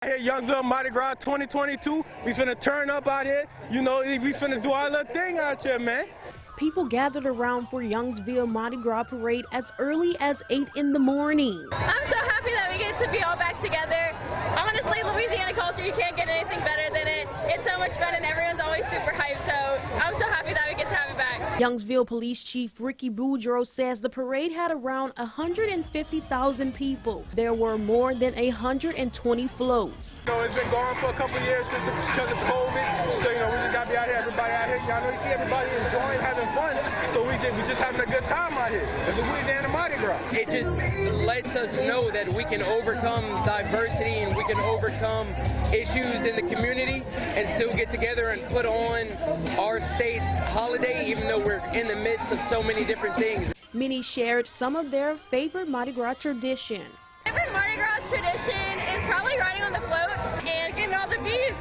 Here, Youngsville Mardi Gras 2022. We finna turn up out here. You know, we finna do our little thing out here, man. People gathered around for Youngsville Mardi Gras parade as early as 8 in the morning. I'm so happy that we get to be all back together. Honestly, Louisiana culture, you can't get anything better than it. It's so much fun and everyone's always super hyped, so I'm so happy that we get to have it back. Youngsville Police Chief Ricky Boudreaux says the parade had around 150,000 people. There were more than 120 floats. So it's been going for a couple of years because of COVID. So, you know, we just got to be out here, everybody out here. Y'all know you see everybody enjoying, having fun. So we just having a good time out here. It's a Louisiana Mardi Gras. It just lets us know that we can overcome diversity and we can overcome issues in the community and still get together and put on our state's holiday, even though we're in the midst of so many different things. Many shared some of their favorite Mardi Gras traditions. My favorite Mardi Gras tradition is probably riding on the floats and getting all the bees.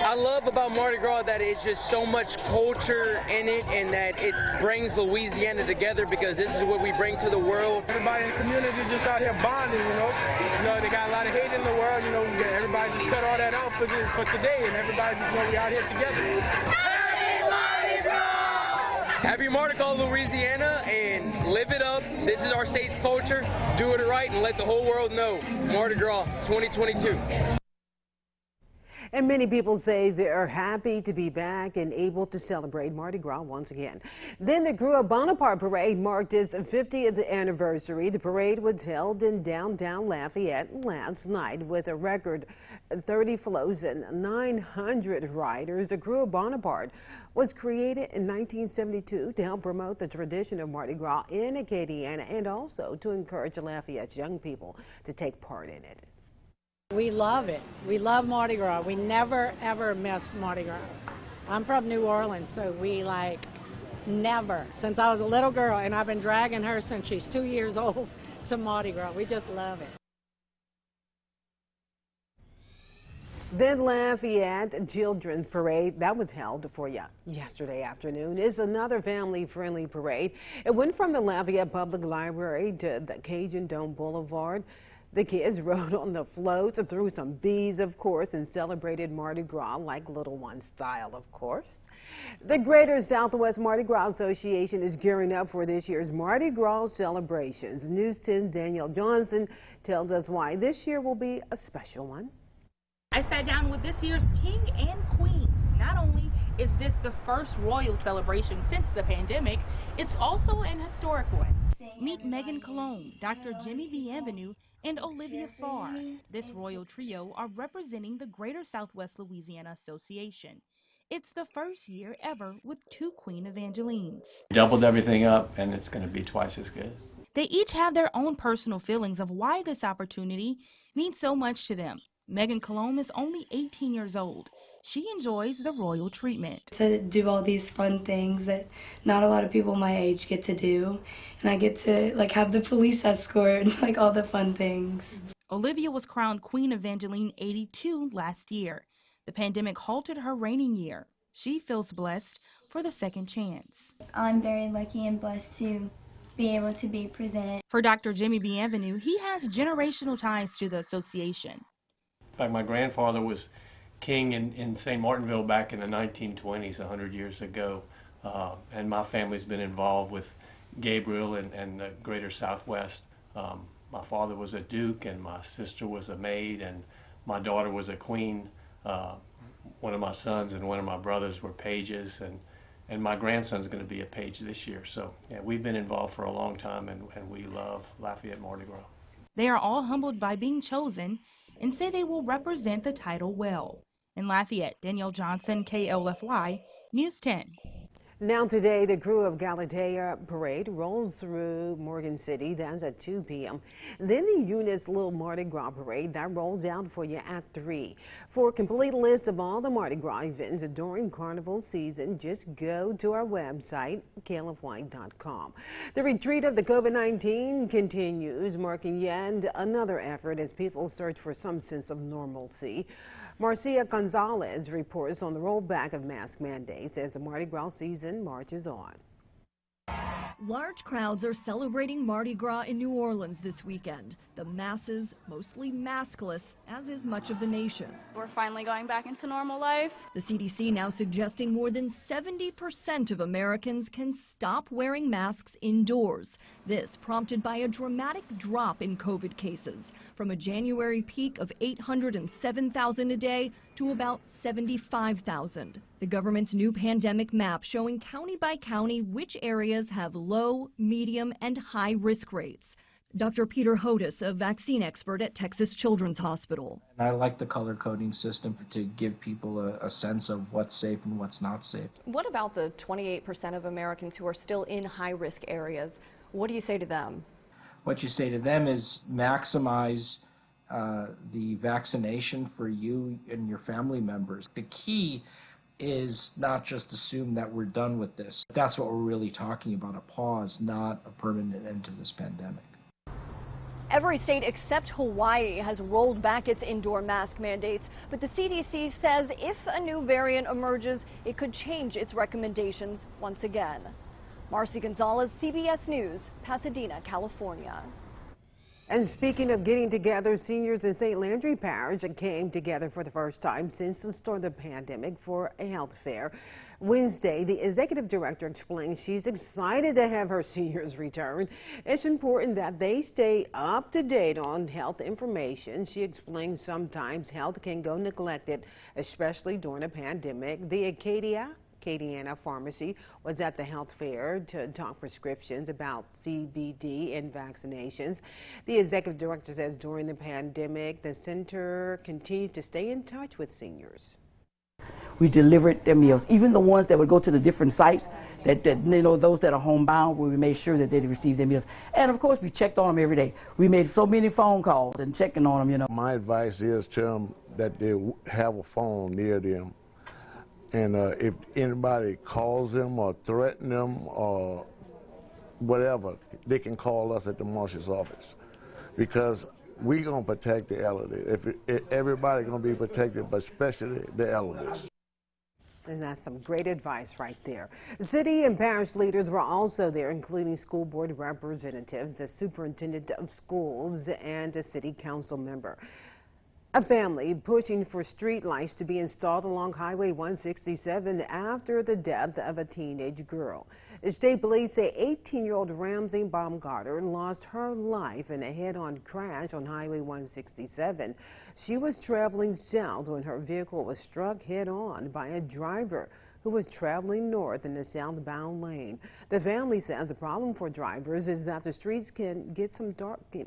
I love about Mardi Gras that it's just so much culture in it and that it brings Louisiana together because this is what we bring to the world. Everybody in the community just out here bonding, you know. You know, they got a lot of hate in the world, you know. Everybody just cut all that out for today, and everybody just know we out here together. Happy Mardi Gras! Happy Mardi Gras, Louisiana, and live it up. This is our state's culture. Do it right and let the whole world know. Mardi Gras 2022. And many people say they're happy to be back and able to celebrate Mardi Gras once again. Then the Crew of Bonaparte Parade marked its 50th anniversary. The parade was held in downtown Lafayette last night with a record 30 floats and 900 riders. The Crew of Bonaparte was created in 1972 to help promote the tradition of Mardi Gras in Acadiana and also to encourage Lafayette's young people to take part in it. We love it. We love Mardi Gras. We never, ever miss Mardi Gras. I'm from New Orleans, so we never, since I was a little girl, and I've been dragging her since she's 2 years old to Mardi Gras. We just love it. Then Lafayette Children's Parade, that was held for you yesterday afternoon, is another family-friendly parade. It went from the Lafayette Public Library to the Cajun Dome Boulevard. The kids rode on the floats, threw some beads, of course, and celebrated Mardi Gras like little one style, of course. The Greater Southwest Mardi Gras Association is gearing up for this year's Mardi Gras celebrations. News 10's Danielle Johnson tells us why this year will be a special one. I sat down with this year's king and queen. Not only is this the first royal celebration since the pandemic, it's also an historic one. Meet Megan Cologne, Dr. Jimmy Bienvenu, and Olivia Farr. This royal trio are representing the Greater Southwest Louisiana Association. It's the first year ever with two Queen Evangelines. Doubled everything up, and it's going to be twice as good. They each have their own personal feelings of why this opportunity means so much to them. Megan Cologne is only 18 years old. She enjoys the royal treatment. To do all these fun things that not a lot of people my age get to do, and I get to have the police escort and all the fun things. Olivia was crowned Queen Evangeline 82 last year. The pandemic halted her reigning year. She feels blessed for the second chance. I'm very lucky and blessed to be able to be presented. For Dr. Jimmy Bienvenu, he has generational ties to the association. In fact, my grandfather was king in St. Martinville back in the 1920s, 100 years ago, and my family's been involved with Gabriel and the Greater Southwest. My father was a duke, and my sister was a maid, and my daughter was a queen. One of my sons and one of my brothers were pages, and my grandson's going to be a page this year. So yeah, we've been involved for a long time, and we love Lafayette Mardi Gras. They are all humbled by being chosen and say they will represent the title well. In Lafayette, Danielle Johnson, KLFY, News 10. Now today, the Crew of Galatea Parade rolls through Morgan City. That's at 2 p.m. Then the Eunice Little Mardi Gras Parade, that rolls out for you at 3. For a complete list of all the Mardi Gras events during Carnival season, just go to our website, klfy.com. The retreat of the COVID-19 continues, marking yet another effort as people search for some sense of normalcy. Marcia Gonzalez reports on the rollback of mask mandates as the Mardi Gras season marches on. Large crowds are celebrating Mardi Gras in New Orleans this weekend. The masses, mostly maskless, as is much of the nation. We're finally going back into normal life. The CDC now suggesting more than 70% of Americans can stop wearing masks indoors. This prompted by a dramatic drop in COVID cases, from a January peak of 807,000 a day to about 75,000. The government's new pandemic map showing county by county which areas have low, medium, and high risk rates. Dr. Peter Hodis, a vaccine expert at Texas Children's Hospital. I like the color coding system to give people a sense of what's safe and what's not safe. What about the 28% of Americans who are still in high-risk areas? What do you say to them? What you say to them is maximize the vaccination for you and your family members. The key is not just assume that we're done with this. That's what we're really talking about, a pause, not a permanent end to this pandemic. Every state except Hawaii has rolled back its indoor mask mandates, but the CDC says if a new variant emerges, it could change its recommendations once again. Marcy Gonzalez, CBS News, Pasadena, California. And speaking of getting together, seniors in St. Landry Parish came together for the first time since the start of the pandemic for a health fair. Wednesday, the executive director explained she's excited to have her seniors return. It's important that they stay up to date on health information. She explained sometimes health can go neglected, especially during a pandemic. The Acadiana Pharmacy was at the health fair to talk prescriptions about CBD and vaccinations. The executive director says during the pandemic, the center continued to stay in touch with seniors. We delivered their meals, even the ones that would go to the different sites, that you know, those that are homebound, where we made sure that they received their meals. And of course, we checked on them every day. We made so many phone calls and checking on them, you know. My advice is to them that they have a phone near them. And if anybody calls them or threatens them or whatever, they can call us at the marshal's office, because we're going to protect the elderly. Everybody's going to be protected, but especially the elderly. And that's some great advice right there. City and parish leaders were also there, including school board representatives, the superintendent of schools, and a city council member. A family pushing for street lights to be installed along Highway 167 after the death of a teenage girl. State police say 18-year-old Ramsey Baumgartner lost her life in a head-on crash on Highway 167. She was traveling south when her vehicle was struck head-on by a driver who was traveling north in the southbound lane. The family says the problem for drivers is that the streets can get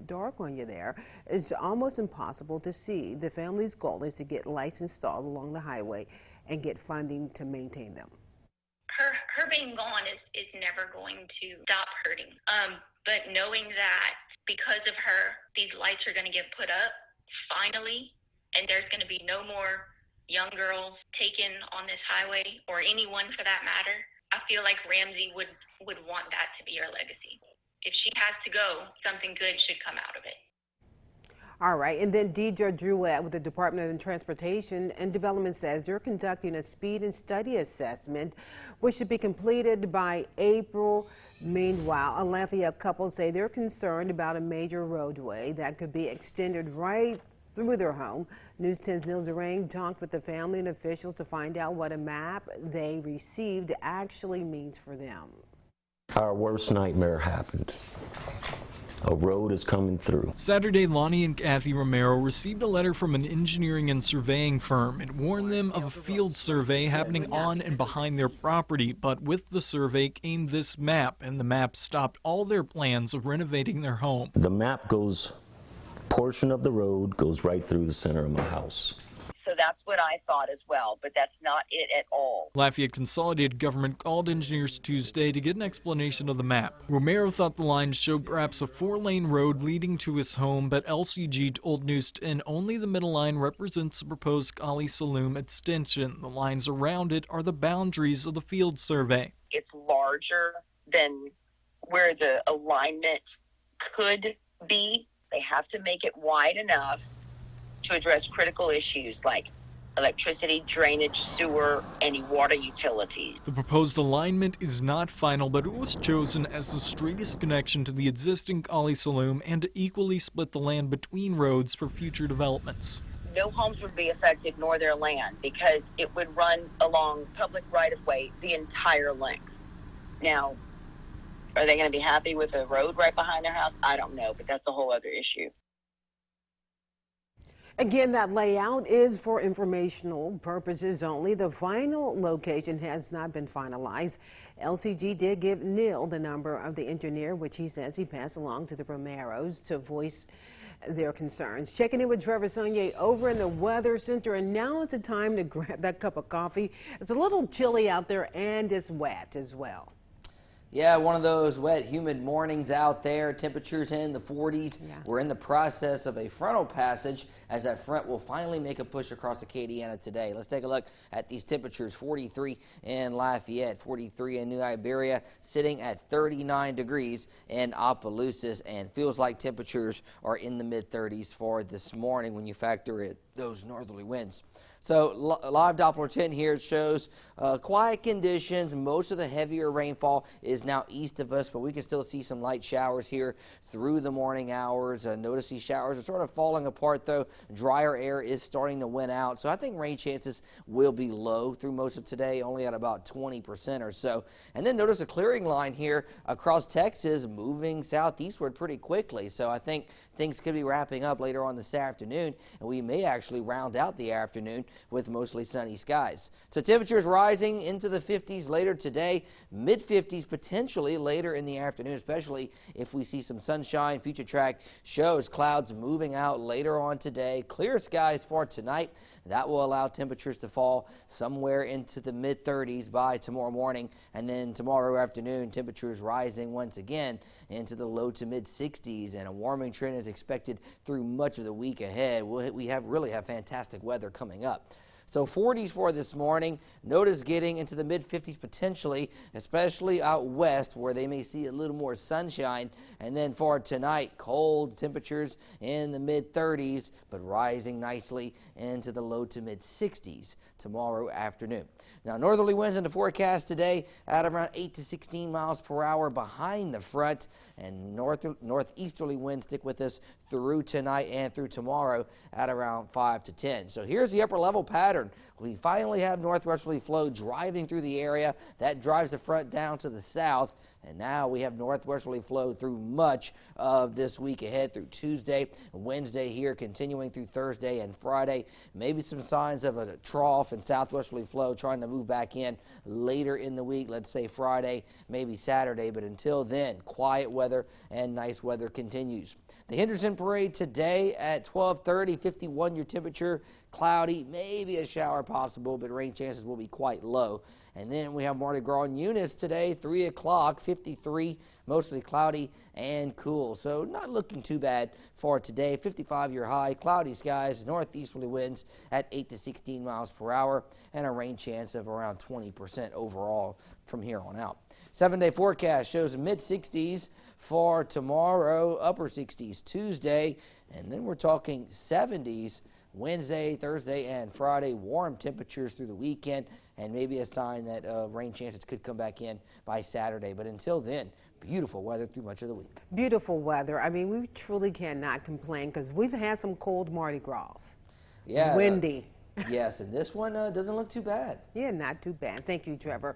dark on you there. It's almost impossible to see. The family's goal is to get lights installed along the highway and get funding to maintain them. Her being gone is never going to stop hurting. But knowing that because of her, these lights are going to get put up finally, and there's going to be no more young girls taken on this highway, or anyone for that matter, I feel like Ramsey would want that to be her legacy. If she has to go, something good should come out of it. All right, and then Deidre Druett with the Department of Transportation and Development says they're conducting a speed and study assessment, which should be completed by April. Meanwhile, a Lafayette couple say they're concerned about a major roadway that could be extended right through their home. News 10's Neil Zarang talked with the family and officials to find out what a map they received actually means for them. Our worst nightmare happened. A road is coming through. Saturday, Lonnie and Kathy Romero received a letter from an engineering and surveying firm. It warned them of a field survey happening on and behind their property, but with the survey came this map, and the map stopped all their plans of renovating their home. The map goes, portion of the road goes right through the center of my house. So that's what I thought as well, but that's not it at all. Lafayette Consolidated Government called engineers Tuesday to get an explanation of the map. Romero thought the lines showed perhaps a 4-lane road leading to his home, but LCG told News 10 only the middle line represents the proposed Kali Saloom extension. The lines around it are the boundaries of the field survey. It's larger than where the alignment could be. They have to make it wide enough to address critical issues like electricity, drainage, sewer, any water utilities. The proposed alignment is not final, but it was chosen as the straightest connection to the existing Ali Saloom and to equally split the land between roads for future developments. No homes would be affected nor their land because it would run along public right-of-way the entire length. Now, are they going to be happy with a road right behind their house? I don't know, but that's a whole other issue. Again, that layout is for informational purposes only. The final location has not been finalized. LCG did give Neil the number of the engineer, which he says he passed along to the Romeros to voice their concerns. Checking in with Trevor Sonye over in the Weather Center, and now is the time to grab that cup of coffee. It's a little chilly out there and it's wet as well. Yeah, one of those wet, humid mornings out there. Temperatures in the 40s. Yeah. We're in the process of a frontal passage as that front will finally make a push across Acadiana today. Let's take a look at these temperatures. 43 in Lafayette, 43 in New Iberia, sitting at 39 degrees in Opelousas, and feels like temperatures are in the mid-30s for this morning when you factor in those northerly winds. So live Doppler 10 here shows quiet conditions. Most of the heavier rainfall is now east of us, but we can still see some light showers here through the morning hours. Notice these showers are sort of falling apart, though. Drier air is starting to win out, so I think rain chances will be low through most of today, only at about 20% or so. And then notice a clearing line here across Texas moving southeastward pretty quickly, so I think things could be wrapping up later on this afternoon, and we may actually round out the afternoon with mostly sunny skies. So temperatures rising into the 50s later today, mid-50s potentially later in the afternoon, especially if we see some sunshine. Future track shows clouds moving out later on today. Clear skies for tonight. That will allow temperatures to fall somewhere into the mid-30s by tomorrow morning, and then tomorrow afternoon temperatures rising once again into the low to mid-60s, and a warming trend is expected through much of the week ahead. We really have fantastic weather coming up. So 40s for this morning. Notice getting into the mid-50s potentially, especially out west where they may see a little more sunshine. And then for tonight, cold temperatures in the mid-30s, but rising nicely into the low to mid-60s tomorrow afternoon. Now, northerly winds in the forecast today at around 8 to 16 miles per hour behind the front, and northeasterly winds stick with us through tonight and through tomorrow at around 5 to 10. So here's the upper level pattern. We finally have northwesterly flow driving through the area. That drives the front down to the south. And now we have northwesterly flow through much of this week ahead through Tuesday, Wednesday here, continuing through Thursday and Friday. Maybe some signs of a trough and southwesterly flow trying to move back in later in the week, let's say Friday, maybe Saturday. But until then, quiet weather and nice weather continues. The Henderson Parade today at 12:30, 51 your temperature, cloudy, maybe a shower possible, but rain chances will be quite low. And then we have Mardi Gras in Eunice today, 3 o'clock, 53, mostly cloudy and cool. So not looking too bad for today. 55 your high, cloudy skies, northeasterly winds at 8 to 16 miles per hour, and a rain chance of around 20% overall from here on out. 7-day forecast shows mid-60s for tomorrow, upper 60s Tuesday, and then we're talking 70s Wednesday, Thursday, and Friday. Warm temperatures through the weekend, and maybe a sign that rain chances could come back in by Saturday. But until then, beautiful weather through much of the week. Beautiful weather. I mean, we truly cannot complain because we've had some cold Mardi Gras. Yeah. Windy. Yes, and this one doesn't look too bad. Yeah, not too bad. Thank you, Trevor.